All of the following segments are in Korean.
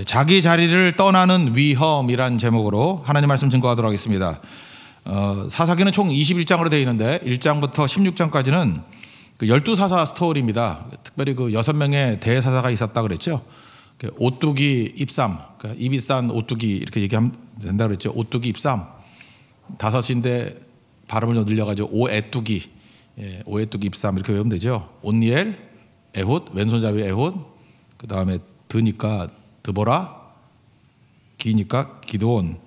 자기 자리를 떠나는 위험이란 제목으로 하나님 말씀 증거하도록 하겠습니다. 사사기는 총 21장으로 되어 있는데 1장부터 16장까지는 그 12사사 스토리입니다. 특별히 그 6명의 대사사가 있었다 그랬죠. 오뚜기 입삼, 그러니까 입이 싼 오뚜기 이렇게 얘기하면 된다 그랬죠. 오뚜기 입삼, 다섯인데 발음을 좀 늘려가지고 오에뚜기, 오에뚜기 입삼 이렇게 외우면 되죠. 온니엘, 에훗, 왼손잡이 에훗, 그 다음에 드니까 드보라, 기니까 기드온,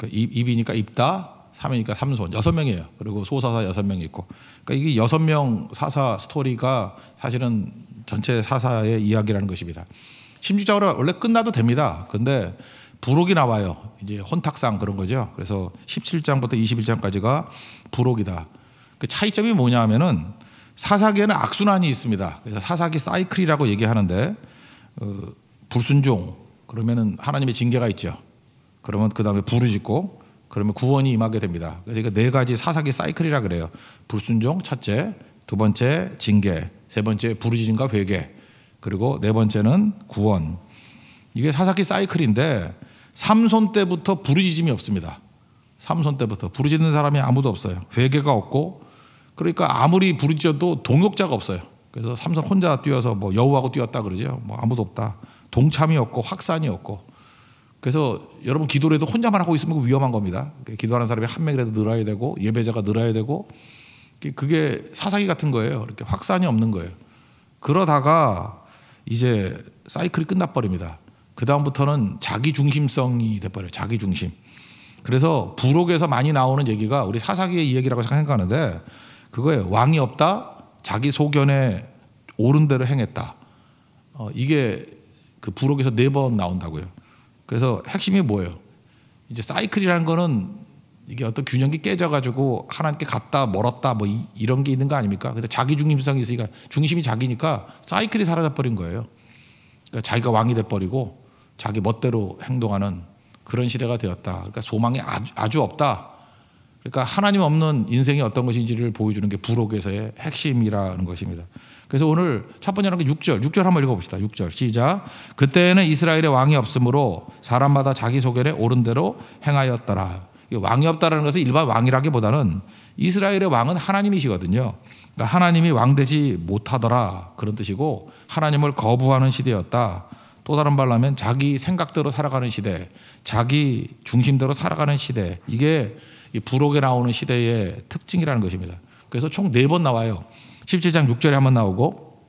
입이니까 입다, 삼이니까 삼손, 6명이에요. 그리고 소사사 6명이 있고, 그러니까 이게 6명 사사 스토리가 사실은 전체 사사의 이야기라는 것입니다. 16장으로 원래 끝나도 됩니다. 근데 부록이 나와요. 이제 혼탁상 그런 거죠. 그래서 17장부터 21장까지가 부록이다. 그 차이점이 뭐냐 하면은 사사기에는 악순환이 있습니다. 그래서 사사기 사이클이라고 얘기하는데 불순종 그러면은 하나님의 징계가 있죠. 그러면 그 다음에 부르짖고 그러면 구원이 임하게 됩니다. 그래서 이거 4가지 사사기 사이클이라 그래요. 불순종 첫째, 두 번째 징계, 세 번째 부르짖음과 회개, 그리고 네 번째는 구원. 이게 사사기 사이클인데 삼손 때부터 부르짖음이 없습니다. 삼손 때부터 부르짖는 사람이 아무도 없어요. 회개가 없고, 그러니까 아무리 부르짖어도 동역자가 없어요. 그래서 삼손 혼자 뛰어서 뭐 여우하고 뛰었다 그러죠. 뭐 아무도 없다. 동참이 없고 확산이 없고. 그래서 여러분 기도를 해도 혼자만 하고 있으면 위험한 겁니다. 기도하는 사람이 한 명이라도 늘어야 되고 예배자가 늘어야 되고, 그게 사사기 같은 거예요. 이렇게 확산이 없는 거예요. 그러다가 이제 사이클이 끝나버립니다. 그 다음부터는 자기 중심성이 돼버려요. 자기 중심. 그래서 부록에서 많이 나오는 얘기가 우리 사사기의 이야기라고 생각하는데 그거예요. 왕이 없다. 자기 소견에 옳은 대로 행했다. 이게 그 부록에서 4번 나온다고요. 그래서 핵심이 뭐예요? 이제 사이클이라는 거는 이게 어떤 균형이 깨져가지고 하나님께 갔다 멀었다 뭐 이런 게 있는 거 아닙니까? 근데 자기 중심성이 있으니까 중심이 자기니까 사이클이 사라져버린 거예요. 그러니까 자기가 왕이 돼버리고 자기 멋대로 행동하는 그런 시대가 되었다. 그러니까 소망이 아주 없다. 그러니까 하나님 없는 인생이 어떤 것인지를 보여주는 게 부록에서의 핵심이라는 것입니다. 그래서 오늘 첫 번째는 6절 한번 읽어봅시다. 6절 시작. 그때에는 이스라엘에 왕이 없으므로 사람마다 자기 소견에 옳은 대로 행하였더라. 왕이 없다라는 것은 일반 왕이라기보다는 이스라엘의 왕은 하나님이시거든요. 그러니까 하나님이 왕되지 못하더라 그런 뜻이고, 하나님을 거부하는 시대였다. 또 다른 말로 하면 자기 생각대로 살아가는 시대, 자기 중심대로 살아가는 시대, 이게 이 부록에 나오는 시대의 특징이라는 것입니다. 그래서 총 4번 나와요. 17장 6절에 한번 나오고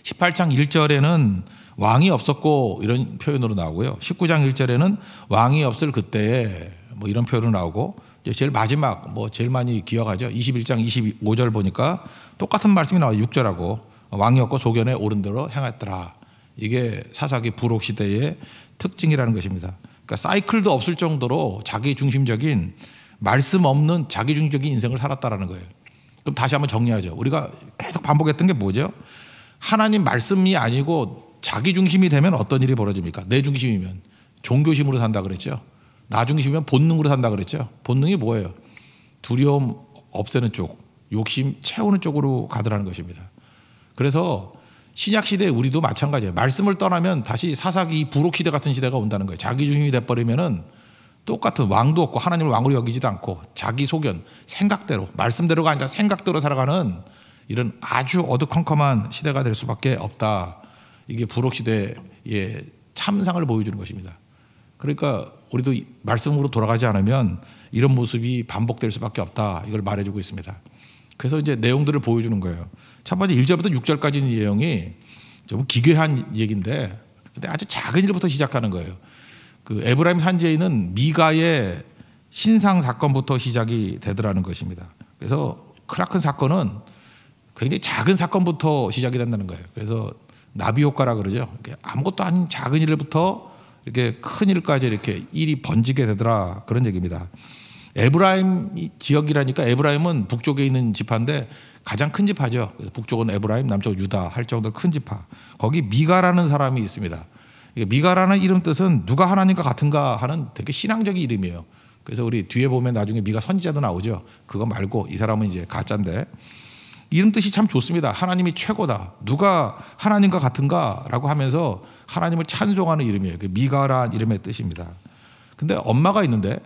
18장 1절에는 왕이 없었고 이런 표현으로 나오고요. 19장 1절에는 왕이 없을 그때에 뭐 이런 표현으로 나오고, 제일 마지막 뭐 제일 많이 기억하죠. 21장 25절 보니까 똑같은 말씀이 나와요. 6절하고 왕이 없고 소견에 옳은 대로 행했더라. 이게 사사기 부록 시대의 특징이라는 것입니다. 그러니까 사이클도 없을 정도로 자기 중심적인 말씀 없는 자기 중심적인 인생을 살았다라는 거예요. 그럼 다시 한번 정리하죠. 우리가 계속 반복했던 게 뭐죠? 하나님 말씀이 아니고 자기 중심이 되면 어떤 일이 벌어집니까? 내 중심이면 종교심으로 산다 그랬죠. 나 중심이면 본능으로 산다 그랬죠. 본능이 뭐예요? 두려움 없애는 쪽, 욕심 채우는 쪽으로 가더라는 것입니다. 그래서 신약 시대에 우리도 마찬가지예요. 말씀을 떠나면 다시 사사기 부록 시대 같은 시대가 온다는 거예요. 자기 중심이 돼버리면은 똑같은 왕도 없고 하나님을 왕으로 여기지도 않고 자기 소견, 생각대로, 말씀대로가 아니라 생각대로 살아가는 이런 아주 어두컴컴한 시대가 될 수밖에 없다. 이게 부록 시대의 참상을 보여주는 것입니다. 그러니까 우리도 말씀으로 돌아가지 않으면 이런 모습이 반복될 수밖에 없다. 이걸 말해주고 있습니다. 그래서 이제 내용들을 보여주는 거예요. 첫 번째 1절부터 6절까지 내용이 좀 기괴한 얘기인데, 근데 아주 작은 일부터 시작하는 거예요. 그 에브라임 산지에 미가의 신상 사건부터 시작이 되더라는 것입니다. 그래서 크라큰 사건은 굉장히 작은 사건부터 시작이 된다는 거예요. 그래서 나비 효과라 그러죠. 아무것도 아닌 작은 일부터 이렇게 큰 일까지 이렇게 일이 번지게 되더라 그런 얘기입니다. 에브라임 지역이라니까 에브라임은 북쪽에 있는 지파인데 가장 큰 지파죠. 북쪽은 에브라임, 남쪽은 유다 할 정도 큰 지파. 거기 미가라는 사람이 있습니다. 미가라는 이름 뜻은 누가 하나님과 같은가 하는 되게 신앙적인 이름이에요. 그래서 우리 뒤에 보면 나중에 미가 선지자도 나오죠. 그거 말고 이 사람은 이제 가짜인데, 이름 뜻이 참 좋습니다. 하나님이 최고다. 누가 하나님과 같은가라고 하면서 하나님을 찬송하는 이름이에요. 미가라는 이름의 뜻입니다. 근데 엄마가 있는데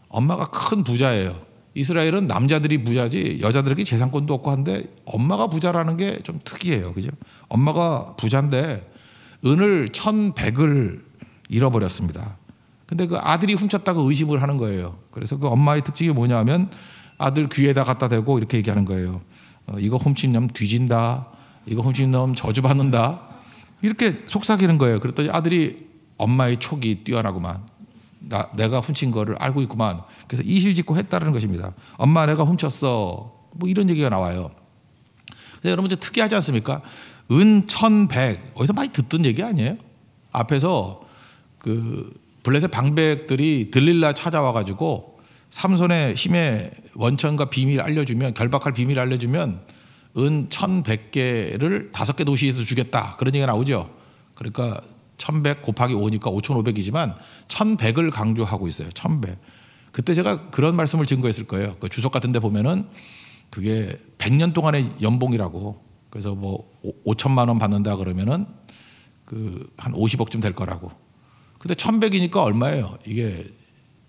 엄마가 큰 부자예요. 이스라엘은 남자들이 부자지 여자들에게 재산권도 없고 한데 엄마가 부자라는 게 좀 특이해요. 그죠? 엄마가 부자인데 은을 1,100을 잃어버렸습니다. 근데 그 아들이 훔쳤다고 의심을 하는 거예요. 그래서 그 엄마의 특징이 뭐냐면 아들 귀에다 갖다 대고 이렇게 얘기하는 거예요. 이거 훔치면 뒤진다. 이거 훔치면 저주받는다. 이렇게 속삭이는 거예요. 그랬더니 아들이 엄마의 촉이 뛰어나구만. 내가 훔친 거를 알고 있구만. 그래서 이실직고 했다는 것입니다. 엄마 내가 훔쳤어. 뭐 이런 얘기가 나와요. 근데 여러분 좀 특이하지 않습니까? 은 1,100 어디서 많이 듣던 얘기 아니에요? 앞에서 그 블레셋 방백들이 들릴라 찾아와가지고 삼손의 힘의 원천과 비밀 알려주면 결박할 비밀 알려주면 은 1,100개를 5개 도시에서 주겠다 그런 얘기가 나오죠. 그러니까 1,100 곱하기 5니까 5,500이지만 1,100을 강조하고 있어요. 1,100. 그때 제가 그런 말씀을 증거했을 거예요. 그 주석 같은 데 보면은 그게 100년 동안의 연봉이라고. 그래서 뭐 5천만 원 받는다 그러면은 그 한 50억쯤 될 거라고. 근데 1,100이니까 얼마예요? 이게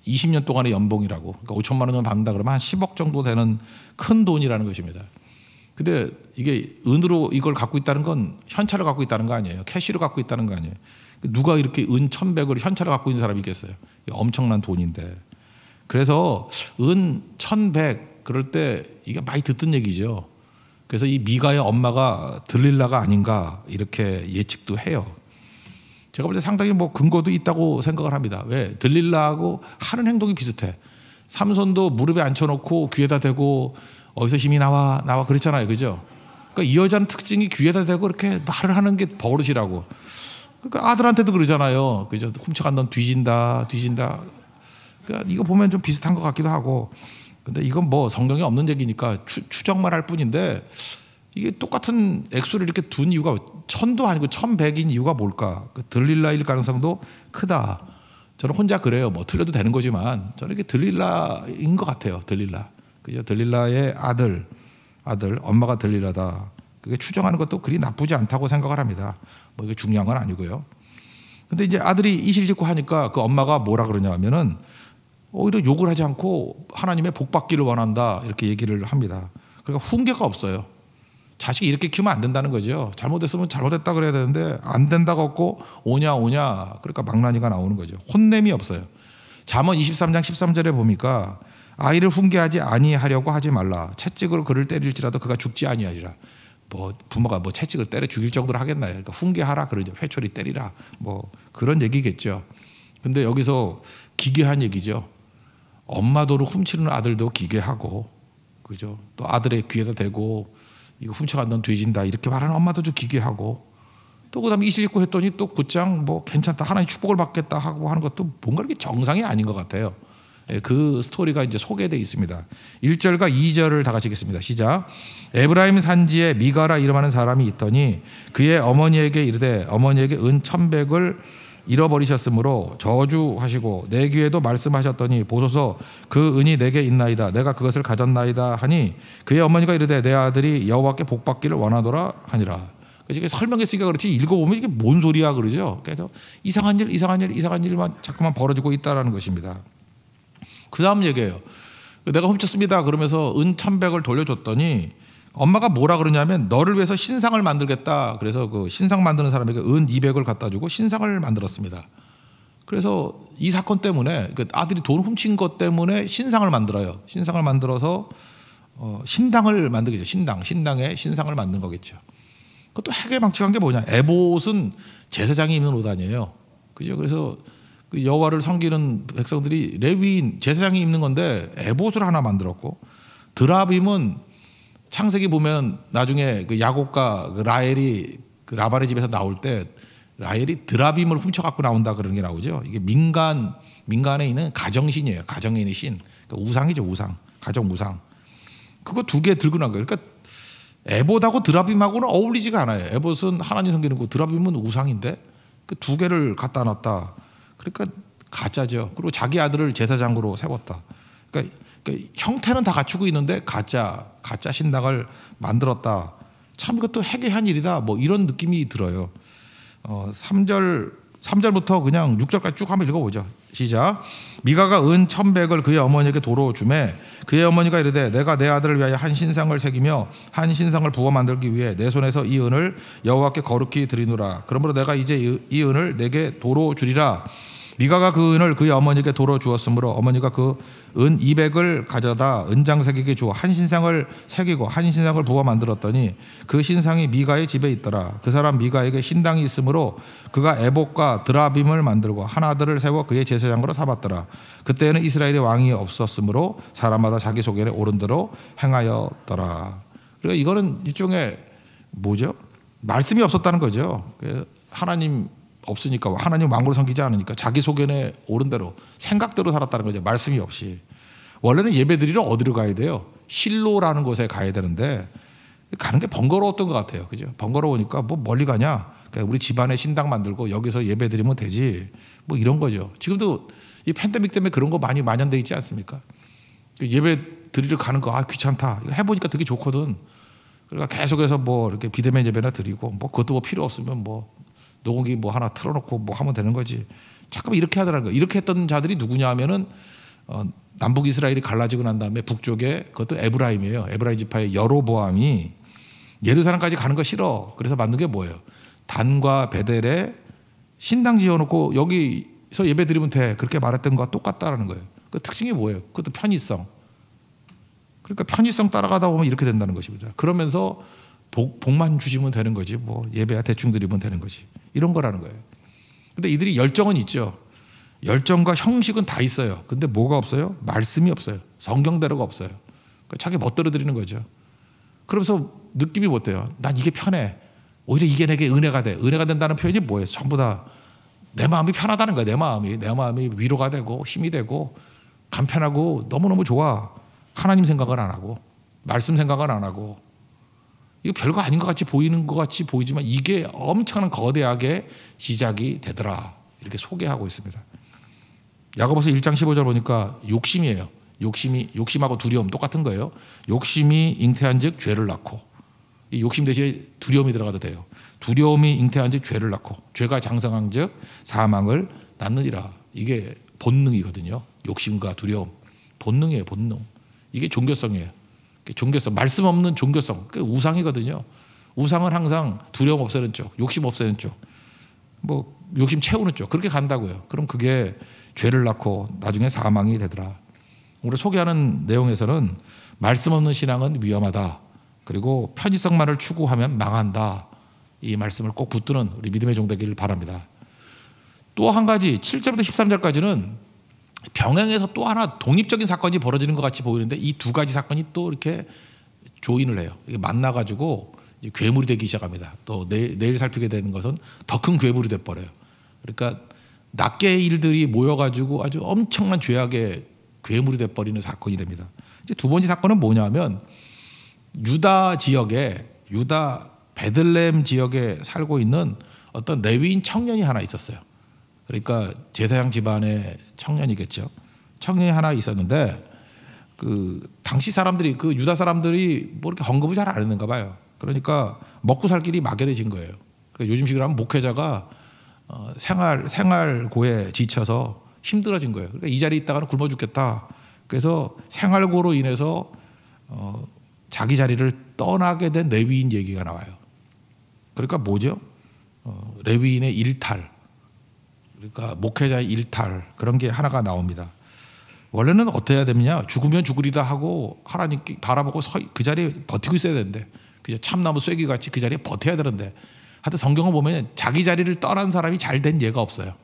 20년 동안의 연봉이라고. 그러니까 5천만 원을 받는다 그러면 한 10억 정도 되는 큰 돈이라는 것입니다. 근데 이게 은으로 이걸 갖고 있다는 건 현찰을 갖고 있다는 거 아니에요. 캐시로 갖고 있다는 거 아니에요. 누가 이렇게 은 1,100을 현찰을 갖고 있는 사람이 있겠어요. 엄청난 돈인데. 그래서 은 1,100 그럴 때 이게 많이 듣던 얘기죠. 그래서 이 미가의 엄마가 들릴라가 아닌가 이렇게 예측도 해요. 제가 볼 때 상당히 뭐 근거도 있다고 생각을 합니다. 왜? 들릴라하고 하는 행동이 비슷해. 삼손도 무릎에 앉혀놓고 귀에다 대고 어디서 힘이 나와 그렇잖아요. 그죠? 그러니까 이 여자는 특징이 귀에다 대고 이렇게 말을 하는 게 버릇이라고. 그러니까 아들한테도 그러잖아요. 그죠? 훔쳐간 넌 뒤진다. 그러니까 이거 보면 좀 비슷한 것 같기도 하고. 근데 이건 뭐 성경에 없는 얘기니까 추정만 할 뿐인데 이게 똑같은 액수를 이렇게 둔 이유가 1,000도 아니고 1,100인 이유가 뭘까? 그 들릴라일 가능성도 크다. 저는 혼자 그래요. 뭐 틀려도 되는 거지만 저는 이게 들릴라인 것 같아요. 들릴라. 그죠? 들릴라의 아들, 엄마가 들릴라다. 그게 추정하는 것도 그리 나쁘지 않다고 생각을 합니다. 뭐 이게 중요한 건 아니고요. 근데 이제 아들이 이실직고 하니까 그 엄마가 뭐라 그러냐면은 오히려 욕을 하지 않고 하나님의 복 받기를 원한다 이렇게 얘기를 합니다. 그러니까 훈계가 없어요. 자식이 이렇게 키우면 안 된다는 거죠. 잘못했으면 잘못했다 그래야 되는데 안 된다고 없고 오냐 그러니까 망나니가 나오는 거죠. 혼냄이 없어요. 잠언 23장 13절에 보니까 아이를 훈계하지 아니하려고 하지 말라. 채찍으로 그를 때릴지라도 그가 죽지 아니하리라. 뭐 부모가 뭐 채찍을 때려 죽일 정도로 하겠나요? 그러니까 훈계하라 그러죠. 회초리 때리라. 뭐 그런 얘기겠죠. 근데 여기서 기괴한 얘기죠. 엄마도를 훔치는 아들도 기괴하고, 그죠? 또 아들의 귀에다 대고 이거 훔쳐간 넌 뒤진다 이렇게 말하는 엄마도 좀 기괴하고, 또 그다음에 이실직고 했더니 또 곧장 뭐 괜찮다 하나님 축복을 받겠다 하고 하는 것도 뭔가 이렇게 정상이 아닌 것 같아요. 그 스토리가 이제 소개되어 있습니다. 1절과 2절을 다 같이 읽겠습니다. 시작. 에브라임 산지에 미가라 이름하는 사람이 있더니 그의 어머니에게 이르되 어머니에게 은 1,100을 잃어버리셨으므로 저주하시고 내 귀에도 말씀하셨더니 보소서 그 은이 내게 있나이다. 내가 그것을 가졌나이다 하니 그의 어머니가 이르되 내 아들이 여호와께 복받기를 원하노라 하니라. 이게 설명했으니까 그렇지 읽어보면 이게 뭔 소리야 그러죠. 그래서 이상한 일만 자꾸만 벌어지고 있다라는 것입니다. 그 다음 얘기예요. 내가 훔쳤습니다 그러면서 은 1,100을 돌려줬더니 엄마가 뭐라 그러냐면 너를 위해서 신상을 만들겠다. 그래서 그 신상 만드는 사람에게 은 200을 갖다 주고 신상을 만들었습니다. 그래서 이 사건 때문에 아들이 돈 훔친 것 때문에 신상을 만들어요. 신상을 만들어서 신당을 만들겠죠. 신당에 신상을 만든 거겠죠. 그것도 해괴망측한 게 뭐냐? 에봇은 제사장이 입는 옷 아니에요. 그죠? 그래서 그 여호와를 섬기는 백성들이 레위인 제사장이 입는 건데 에봇을 하나 만들었고, 드라빔은 창세기 보면 나중에 그 야곱과 그 라헬이 그 라반의 집에서 나올 때 라헬이 드라빔을 훔쳐갖고 나온다 그런 게 나오죠. 이게 민간에 있는 가정신이에요. 가정에 있는 신. 그러니까 우상이죠. 우상. 가정 우상. 그거 2개 들고 나온 거예요. 그러니까 에봇하고 드라빔하고는 어울리지가 않아요. 에봇은 하나님 섬기는 거, 드라빔은 우상인데 그 2개를 갖다 놨다. 그러니까 가짜죠. 그리고 자기 아들을 제사장으로 세웠다. 그러니까 그러니까 형태는 다 갖추고 있는데 가짜 신당을 만들었다. 참 이것도 해괴한 일이다. 뭐 이런 느낌이 들어요. 3절부터 그냥 6절까지 쭉 한번 읽어보죠. 시작. 미가가 은 1,100을 그의 어머니에게 도로 주매 그의 어머니가 이르되 내가 내 아들을 위하여 한 신상을 새기며 한 신상을 부어 만들기 위해 내 손에서 이 은을 여호와께 거룩히 드리노라. 그러므로 내가 이제 이 은을 내게 도로 주리라. 미가가 그 은을 그의 어머니에게 도로 주었으므로 어머니가 그 은 200을 가져다 은장새기게 주어 한 신상을 새기고 한 신상을 부어 만들었더니 그 신상이 미가의 집에 있더라. 그 사람 미가에게 신당이 있으므로 그가 에봇과 드라빔을 만들고 한 아들을 세워 그의 제사장으로 삼았더라. 그때는 이스라엘의 왕이 없었으므로 사람마다 자기 소견에 옳은 대로 행하였더라. 그러니까 이거는 일종의 뭐죠? 말씀이 없었다는 거죠. 하나님 없으니까, 하나님 왕으로 섬기지 않으니까 자기 소견에 옳은 대로 생각대로 살았다는 거죠. 말씀이 없이. 원래는 예배 드리러 어디로 가야 돼요? 실로라는 곳에 가야 되는데 가는 게 번거로웠던 것 같아요. 그죠? 번거로우니까 뭐 멀리 가냐? 그냥 우리 집안에 신당 만들고 여기서 예배 드리면 되지. 뭐 이런 거죠. 지금도 이 팬데믹 때문에 그런 거 많이 만연돼 있지 않습니까? 예배 드리러 가는 거 귀찮다. 이거 해보니까 되게 좋거든. 그러니까 계속해서 뭐 이렇게 비대면 예배나 드리고 뭐 그것도 뭐 필요 없으면 뭐 녹음기 뭐 하나 틀어놓고 뭐 하면 되는 거지. 잠깐만 이렇게 하더라는 거예요. 이렇게 했던 자들이 누구냐 하면은 남북 이스라엘이 갈라지고 난 다음에 북쪽에 그것도 에브라임이에요. 에브라임 지파의 여로보암이 예루살렘까지 가는 거 싫어. 그래서 만든 게 뭐예요? 단과 베델에 신당 지어놓고 여기서 예배 드리면 돼. 그렇게 말했던 거와 똑같다라는 거예요. 그 특징이 뭐예요? 그것도 편의성. 그러니까 편의성 따라가다 보면 이렇게 된다는 것입니다. 그러면서 복만 주시면 되는 거지. 뭐 예배야 대충 드리면 되는 거지. 이런 거라는 거예요. 근데 이들이 열정은 있죠. 열정과 형식은 다 있어요. 근데 뭐가 없어요? 말씀이 없어요. 성경대로가 없어요. 그러니까 자기 멋대로 드리는 거죠. 그러면서 느낌이 못돼요. 난 이게 편해. 오히려 이게 내게 은혜가 돼. 은혜가 된다는 표현이 뭐예요? 전부 다 내 마음이 편하다는 거예요. 내 마음이 위로가 되고 힘이 되고 간편하고 너무너무 좋아. 하나님 생각은 안 하고 말씀 생각은 안 하고 이거 별거 아닌 것 같이 보이는 것 같이 보이지만 이게 엄청난 거대하게 시작이 되더라. 이렇게 소개하고 있습니다. 야고보서 1장 15절 보니까 욕심이에요. 욕심하고 두려움 똑같은 거예요. 욕심이 잉태한즉 죄를 낳고 이 욕심 대신에 두려움이 들어가도 돼요. 두려움이 잉태한즉 죄를 낳고 죄가 장성한즉 사망을 낳느니라. 이게 본능이거든요. 욕심과 두려움 본능이에요. 본능. 이게 종교성이에요. 종교성, 말씀 없는 종교성, 우상이거든요. 우상은 항상 두려움 없애는 쪽, 욕심 없애는 쪽, 뭐 욕심 채우는 쪽 그렇게 간다고요. 그럼 그게 죄를 낳고 나중에 사망이 되더라. 오늘 소개하는 내용에서는 말씀 없는 신앙은 위험하다. 그리고 편의성만을 추구하면 망한다. 이 말씀을 꼭 붙드는 우리 믿음의 종 되기를 바랍니다. 또 한 가지 7절부터 13절까지는 병행해서 또 하나 독립적인 사건이 벌어지는 것 같이 보이는데 이 두 가지 사건이 또 이렇게 조인을 해요. 이게 만나가지고 괴물이 되기 시작합니다. 또 내일 살피게 되는 것은 더 큰 괴물이 돼버려요. 그러니까 낱개의 일들이 모여가지고 아주 엄청난 죄악의 괴물이 돼버리는 사건이 됩니다. 이제 두 번째 사건은 뭐냐면 유다 베들레헴 지역에 살고 있는 어떤 레위인 청년이 하나 있었어요. 그러니까 제사장 집안의 청년이겠죠. 청년이 하나 있었는데 그 당시 사람들이 그 유다 사람들이 뭐 이렇게 헌금을 잘 안 했는가 봐요. 그러니까 먹고 살 길이 막연해진 거예요. 그러니까 요즘식으로 하면 목회자가 생활고에 지쳐서 힘들어진 거예요. 그러니까 이 자리에 있다가는 굶어 죽겠다. 그래서 생활고로 인해서 자기 자리를 떠나게 된 레위인 얘기가 나와요. 그러니까 뭐죠? 레위인의 일탈. 그러니까 목회자의 일탈 그런 게 하나가 나옵니다. 원래는 어떻게 해야 되느냐? 죽으면 죽으리다 하고 하나님께 바라보고 그 자리에 버티고 있어야 되는데 그죠? 참나무 쐐기 같이 그 자리에 버텨야 되는데 하여튼 성경을 보면 자기 자리를 떠난 사람이 잘 된 예가 없어요.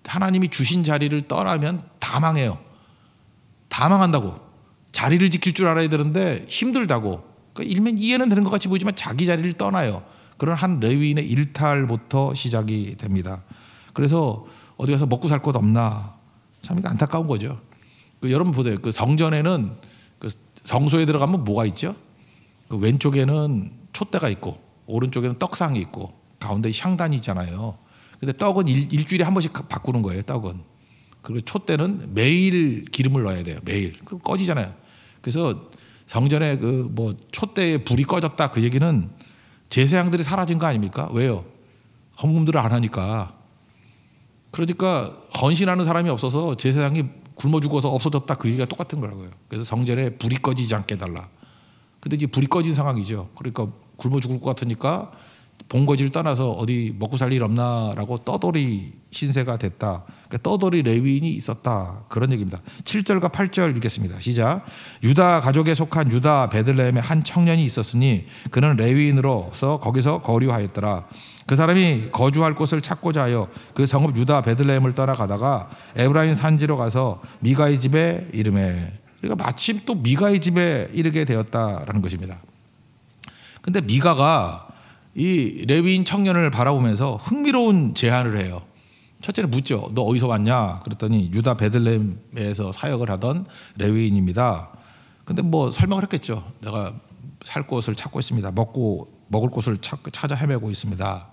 하나님이 주신 자리를 떠나면 다 망해요. 다 망한다고. 자리를 지킬 줄 알아야 되는데 힘들다고. 그러니까 일면 이해는 되는 것 같이 보이지만 자기 자리를 떠나요. 그런 한 레위인의 일탈부터 시작이 됩니다. 그래서 어디 가서 먹고 살 곳 없나 참 안타까운 거죠. 여러분 보세요. 그 성전에는 그 성소에 들어가면 뭐가 있죠? 그 왼쪽에는 촛대가 있고 오른쪽에는 떡상이 있고 가운데 향단이 있잖아요. 근데 떡은 일주일에 한 번씩 바꾸는 거예요. 떡은 그리고 촛대는 매일 기름을 넣어야 돼요. 매일. 그럼 꺼지잖아요. 그래서 성전에 그 뭐 촛대에 불이 꺼졌다 그 얘기는 제사장들이 사라진 거 아닙니까? 왜요? 헌금들을 안 하니까. 그러니까 헌신하는 사람이 없어서 제사장이 굶어 죽어서 없어졌다 그 얘기가 똑같은 거라고요. 그래서 성전에 불이 꺼지지 않게 해달라. 근데 이제 불이 꺼진 상황이죠. 그러니까 굶어 죽을 것 같으니까 본거지를 떠나서 어디 먹고 살 일 없나라고 떠돌이 신세가 됐다. 그러니까 떠돌이 레위인이 있었다. 그런 얘기입니다. 7절과 8절 읽겠습니다. 시작. 유다 가족에 속한 유다 베들레헴에 한 청년이 있었으니 그는 레위인으로서 거기서 거류하였더라. 그 사람이 거주할 곳을 찾고자 하여 그 성읍 유다 베들레헴을 떠나가다가 에브라임 산지로 가서 미가의 집에 이르매. 그러니까 마침 또 미가의 집에 이르게 되었다라는 것입니다. 근데 미가가 이 레위인 청년을 바라보면서 흥미로운 제안을 해요. 첫째는 묻죠. 너 어디서 왔냐? 그랬더니 유다 베들레헴에서 사역을 하던 레위인입니다. 근데 뭐 설명을 했겠죠. 내가 살 곳을 찾고 있습니다. 먹을 곳을 찾아 헤매고 있습니다.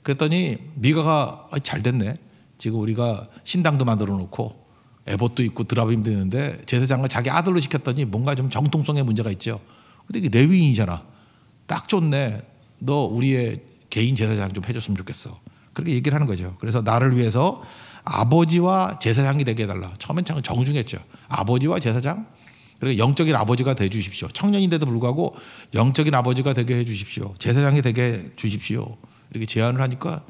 그랬더니 미가가 잘 됐네. 지금 우리가 신당도 만들어 놓고 에봇도 있고 드라빔도 있는데 제사장을 자기 아들로 시켰더니 뭔가 좀 정통성에 문제가 있죠. 근데 이게 레위인이잖아. 딱 좋네. 너 우리의 개인 제사장 좀 해줬으면 좋겠어. 그렇게 얘기를 하는 거죠. 그래서 나를 위해서 아버지와 제사장이 되게 해달라. 처음엔 참 정중했죠. 아버지와 제사장? 그러니까 영적인 아버지가 돼 주십시오. 청년인데도 불구하고 영적인 아버지가 되게 해 주십시오. 제사장이 되게 해 주십시오. 이렇게 제안을 하니까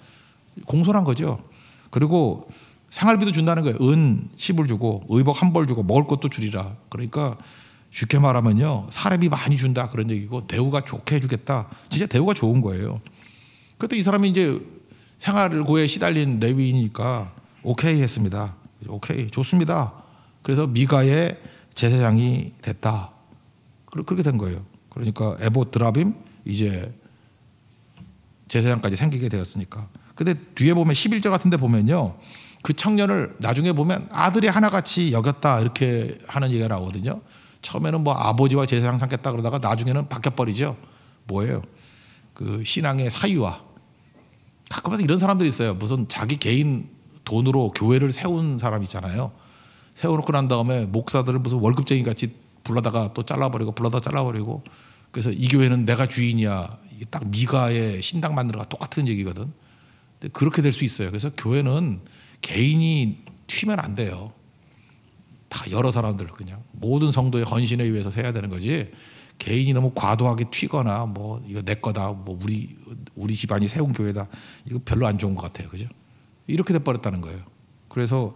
공손한 거죠. 그리고 생활비도 준다는 거예요. 은 10을 주고 의복 1벌 주고 먹을 것도 주리라. 그러니까 쉽게 말하면요. 사람이 많이 준다 그런 얘기고 대우가 좋게 해주겠다. 진짜 대우가 좋은 거예요. 그때 이 사람이 이제 생활고에 시달린 레위이니까 오케이 했습니다. 오케이 좋습니다. 그래서 미가의 제사장이 됐다. 그렇게 된 거예요. 그러니까 에봇 드라빔 이제 제사장까지 생기게 되었으니까. 근데 뒤에 보면 11절 같은 데 보면요. 그 청년을 나중에 보면 아들이 하나같이 여겼다 이렇게 하는 얘기가 나오거든요. 처음에는 뭐 아버지와 제사장 삼겠다 그러다가 나중에는 바뀌어버리죠. 뭐예요? 그 신앙의 사유와 가끔가다 이런 사람들이 있어요. 무슨 자기 개인 돈으로 교회를 세운 사람 있잖아요. 세워놓고 난 다음에 목사들을 무슨 월급쟁이 같이 불러다가 또 잘라버리고 불러다 잘라버리고 그래서 이 교회는 내가 주인이야. 이게 딱 미가의 신당 만들어가 똑같은 얘기거든. 근데 그렇게 될 수 있어요. 그래서 교회는 개인이 튀면 안 돼요. 다 여러 사람들 그냥 모든 성도의 헌신에 의해서 세야 되는 거지. 개인이 너무 과도하게 튀거나 뭐 이거 내 거다, 뭐 우리 집안이 세운 교회다, 이거 별로 안 좋은 것 같아요, 그죠? 이렇게 돼 버렸다는 거예요. 그래서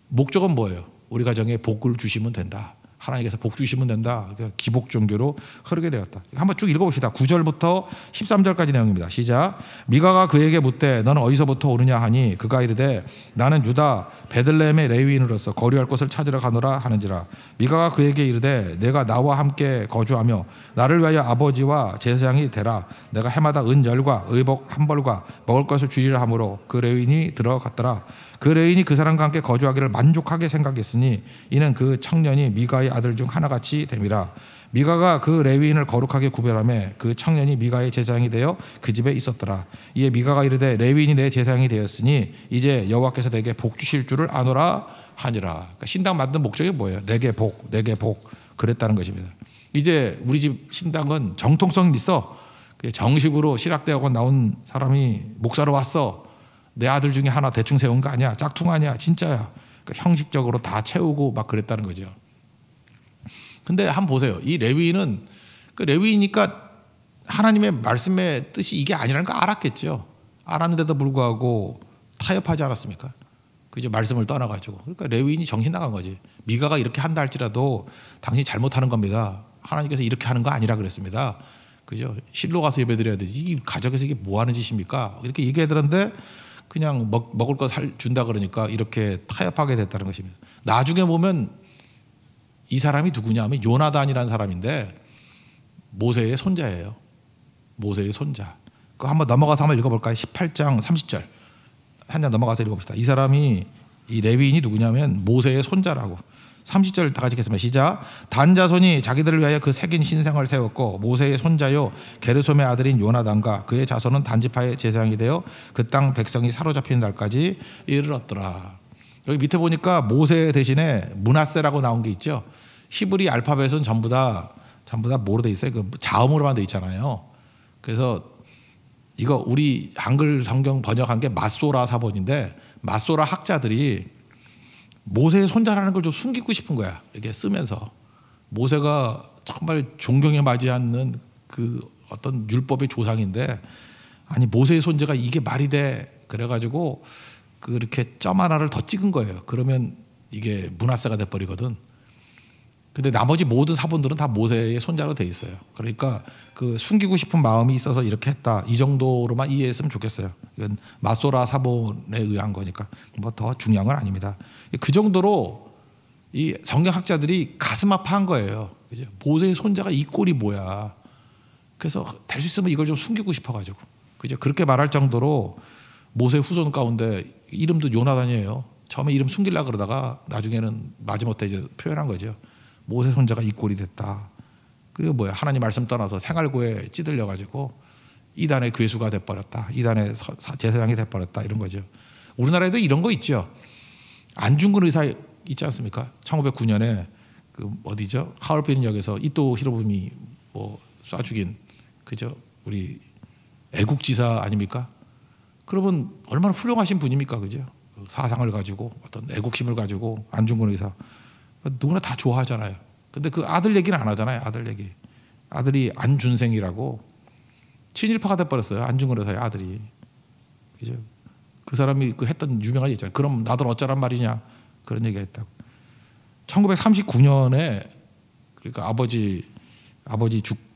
목적은 뭐예요? 우리 가정에 복을 주시면 된다. 하나님께서 복 주시면 된다. 그러니까 기복 종교로 흐르게 되었다. 한번 쭉 읽어봅시다. 9절부터 13절까지 내용입니다. 시작. 미가가 그에게 묻되 너는 어디서부터 오느냐 하니 그가 이르되 나는 유다 베들레헴의 레위인으로서 거류할 곳을 찾으러 가노라 하는지라. 미가가 그에게 이르되 내가 나와 함께 거주하며 나를 위하여 아버지와 제사장이 되라. 내가 해마다 은 10과 의복 1벌과 먹을 것을 주리라 하므로 그 레위인이 들어갔더라. 그 레위인이 그 사람과 함께 거주하기를 만족하게 생각했으니 이는 그 청년이 미가의 아들 중 하나같이 됨이라. 미가가 그 레위인을 거룩하게 구별하며 그 청년이 미가의 제사장이 되어 그 집에 있었더라. 이에 미가가 이르되 레위인이 내 제사장이 되었으니 이제 여호와께서 내게 복 주실 줄을 아노라 하니라. 그러니까 신당 만든 목적이 뭐예요? 내게 복, 내게 복 그랬다는 것입니다. 이제 우리 집 신당은 정통성이 있어. 정식으로 신학대학원 나온 사람이 목사로 왔어. 내 아들 중에 하나 대충 세운 거 아니야. 짝퉁 아니야. 진짜야. 그러니까 형식적으로 다 채우고 막 그랬다는 거죠. 근데 한번 보세요. 이 레위인은 그 레위이니까 하나님의 말씀의 뜻이 이게 아니라는 거 알았겠죠. 알았는데도 불구하고 타협하지 않았습니까? 그 이제 말씀을 떠나가지고. 그러니까 레위인이 정신 나간 거지. 미가가 이렇게 한다 할지라도 당신이 잘못하는 겁니다. 하나님께서 이렇게 하는 거 아니라 그랬습니다. 그죠? 실로 가서 예배드려야 되지. 이 가정에서 이게 뭐 하는 짓입니까? 이렇게 얘기하더런데 그냥 먹을 거 준다 그러니까 이렇게 타협하게 됐다는 것입니다. 나중에 보면 이 사람이 누구냐 하면 요나단이라는 사람인데 모세의 손자예요. 모세의 손자. 그거 한번 넘어가서 한번 읽어볼까요? 18장 30절. 한 장 넘어가서 읽어봅시다. 이 사람이 이 레위인이 누구냐면 모세의 손자라고. 30절 다 같이 읽겠습니다. 시작. 단 자손이 자기들을 위하여 그 새긴 신상을 세웠고 모세의 손자요 게르솜의 아들인 요나단과 그의 자손은 단지파의 제사장이 되어 그 땅 백성이 사로잡히는 날까지 이르렀더라. 여기 밑에 보니까 모세 대신에 므낫세라고 나온 게 있죠. 히브리 알파벳은 전부 다 뭐로 돼 있어요? 그 자음으로만 돼 있잖아요. 그래서 이거 우리 한글 성경 번역한 게 마소라 사본인데 마소라 학자들이 모세의 손자라는 걸 좀 숨기고 싶은 거야. 이렇게 쓰면서 모세가 정말 존경에 맞지 않는 그 어떤 율법의 조상인데 아니 모세의 손자가 이게 말이 돼. 그래가지고 그렇게 점 하나를 더 찍은 거예요. 그러면 이게 므낫세가 돼버리거든. 근데 나머지 모든 사본들은 다 모세의 손자로 돼 있어요. 그러니까 그 숨기고 싶은 마음이 있어서 이렇게 했다. 이 정도로만 이해했으면 좋겠어요. 이건 마소라 사본에 의한 거니까 뭐 더 중요한 건 아닙니다. 그 정도로 이 성경학자들이 가슴 아파한 거예요. 그죠? 모세의 손자가 이 꼴이 뭐야. 그래서 될 수 있으면 이걸 좀 숨기고 싶어가지고 그죠? 그렇게 말할 정도로 모세 후손 가운데 이름도 요나단이에요. 처음에 이름 숨기려고 그러다가 나중에는 마지못해 이제 표현한 거죠. 모세 손자가 이 꼴이 됐다. 그게 뭐야? 하나님 말씀 떠나서 생활고에 찌들려 가지고 이단의 괴수가 돼버렸다. 이단의 제사장이 돼버렸다. 이런 거죠. 우리나라에도 이런 거 있죠. 안중근 의사 있지 않습니까? 1909년에 그 어디죠? 하얼빈역에서 이토 히로부미 뭐 쏴 죽인 그죠? 우리 애국지사 아닙니까? 그러면 얼마나 훌륭하신 분입니까, 그죠? 사상을 가지고 어떤 애국심을 가지고 안중근 의사 누구나 다 좋아하잖아요. 근데 그 아들 얘기는 안 하잖아요. 아들 얘기. 아들이 안준생이라고 친일파가 돼버렸어요. 안중근 의사의 아들이. 그죠? 그 사람이 그 했던 유명한 얘기 있잖아요. 그럼 나들 어쩌란 말이냐 그런 얘기가 했다고. 1939년에 그러니까 아버지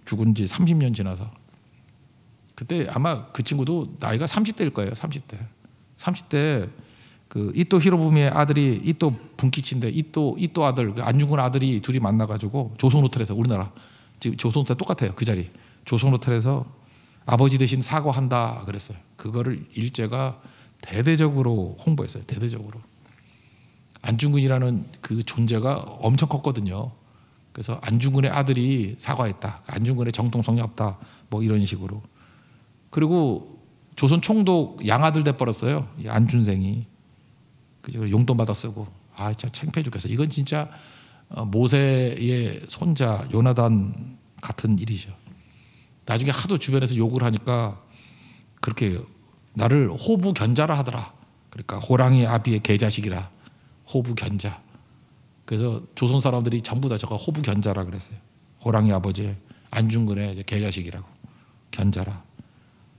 죽은 지 30년 지나서 그때 아마 그 친구도 나이가 30대일 거예요. 30대 그 이토 히로부미의 아들이 이토 분키치인데 이토 아들 그 안중근 아들이 둘이 만나가지고 조선호텔에서 우리나라 지금 조선호텔 똑같아요. 그 자리 조선호텔에서 아버지 대신 사과한다 그랬어요. 그거를 일제가 대대적으로 홍보했어요. 대대적으로. 안중근이라는 그 존재가 엄청 컸거든요. 그래서 안중근의 아들이 사과했다. 안중근의 정통성이 없다. 뭐 이런 식으로. 그리고 조선 총독 양아들 돼버렸어요. 이 안준생이. 그죠? 용돈 받아 쓰고. 아, 진짜 창피해 죽겠어. 이건 진짜 모세의 손자 요나단 같은 일이죠. 나중에 하도 주변에서 욕을 하니까 그렇게 나를 호부 견자라 하더라. 그러니까 호랑이 아비의 개자식이라. 호부 견자. 그래서 조선 사람들이 전부 다 저가 호부 견자라 그랬어요. 호랑이 아버지 안중근의 개자식이라고. 견자라.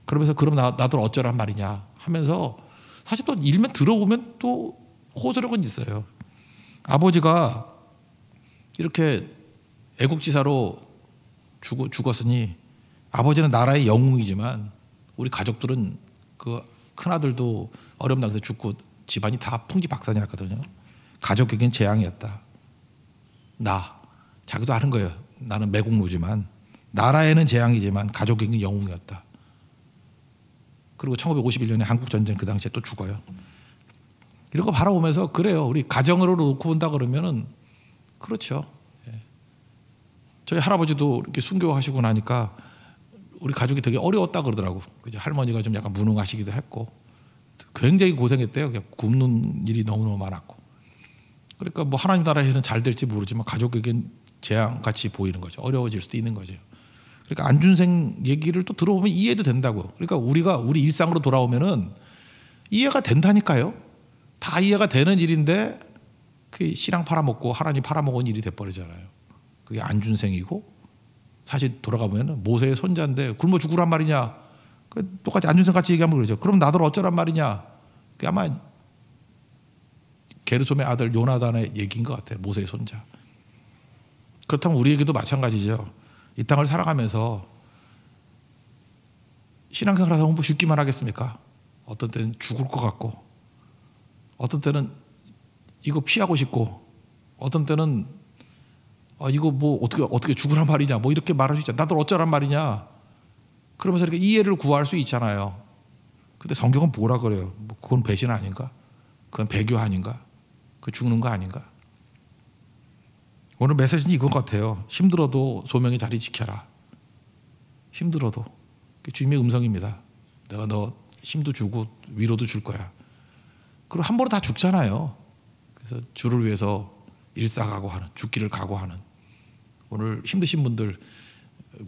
그러면서 그럼 나들 어쩌란 말이냐 하면서 사실 또 일면 들어보면 또 호소력은 있어요. 아버지가 이렇게 애국지사로 죽었으니 아버지는 나라의 영웅이지만 우리 가족들은 그 큰아들도 어려움 당해서 죽고 집안이 다 풍지박산이 났거든요. 가족에겐 재앙이었다. 자기도 아는 거예요. 나는 매국노지만 나라에는 재앙이지만 가족에겐 영웅이었다. 그리고 1951년에 한국전쟁 그 당시에 또 죽어요. 이런 거 바라보면서 그래요. 우리 가정으로 놓고 본다 그러면은 그렇죠. 저희 할아버지도 이렇게 순교하시고 나니까 우리 가족이 되게 어려웠다 그러더라고. 할머니가 좀 약간 무능하시기도 했고 굉장히 고생했대요. 굶는 일이 너무너무 많았고. 그러니까 뭐 하나님 나라에서는 잘 될지 모르지만 가족에겐 재앙같이 보이는 거죠. 어려워질 수도 있는 거죠. 그러니까 안준생 얘기를 또 들어보면 이해도 된다고요. 그러니까 우리가 우리 일상으로 돌아오면은 이해가 된다니까요. 다 이해가 되는 일인데 그 신앙 팔아먹고 하나님 팔아먹은 일이 돼버리잖아요. 그게 안준생이고 사실 돌아가보면 모세의 손자인데 굶어 죽으란 말이냐. 똑같이 안준생 같이 얘기하면 그러죠. 그럼 나들 어쩌란 말이냐. 그게 아마 게르솜의 아들 요나단의 얘기인 것 같아요. 모세의 손자. 그렇다면 우리에게도 마찬가지죠. 이 땅을 살아가면서 신앙생활 하다 보면 뭐 죽기만 하겠습니까? 어떤 때는 죽을 것 같고 어떤 때는 이거 피하고 싶고 어떤 때는 이거 뭐 어떻게 죽으란 말이냐 뭐 이렇게 말할 수 있잖아. 나들 어쩌란 말이냐. 그러면서 이렇게 이해를 구할 수 있잖아요. 근데 성경은 뭐라 그래요? 뭐 그건 배신 아닌가? 그건 배교 아닌가? 그 죽는 거 아닌가? 오늘 메시지는 이건 같아요. 힘들어도 소명의 자리 지켜라. 힘들어도. 그게 주님의 음성입니다. 내가 너 힘도 주고 위로도 줄 거야. 그리고 한 번은 다 죽잖아요. 그래서 주를 위해서 일사각오하는, 죽기를 각오하는, 오늘 힘드신 분들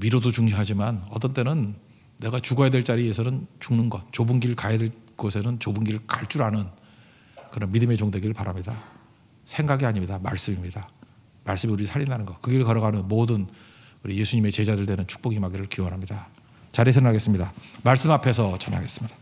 위로도 중요하지만 어떤 때는 내가 죽어야 될 자리에서는 죽는 것, 좁은 길 가야 될 곳에는 좁은 길을 갈 줄 아는 그런 믿음의 종 되기를 바랍니다. 생각이 아닙니다. 말씀입니다. 말씀이 우리 살린다는 것, 그 길 걸어가는 모든 우리 예수님의 제자들 되는 축복이 임하기를 기원합니다. 자리에서 일어나겠습니다. 말씀 앞에서 찬양하겠습니다.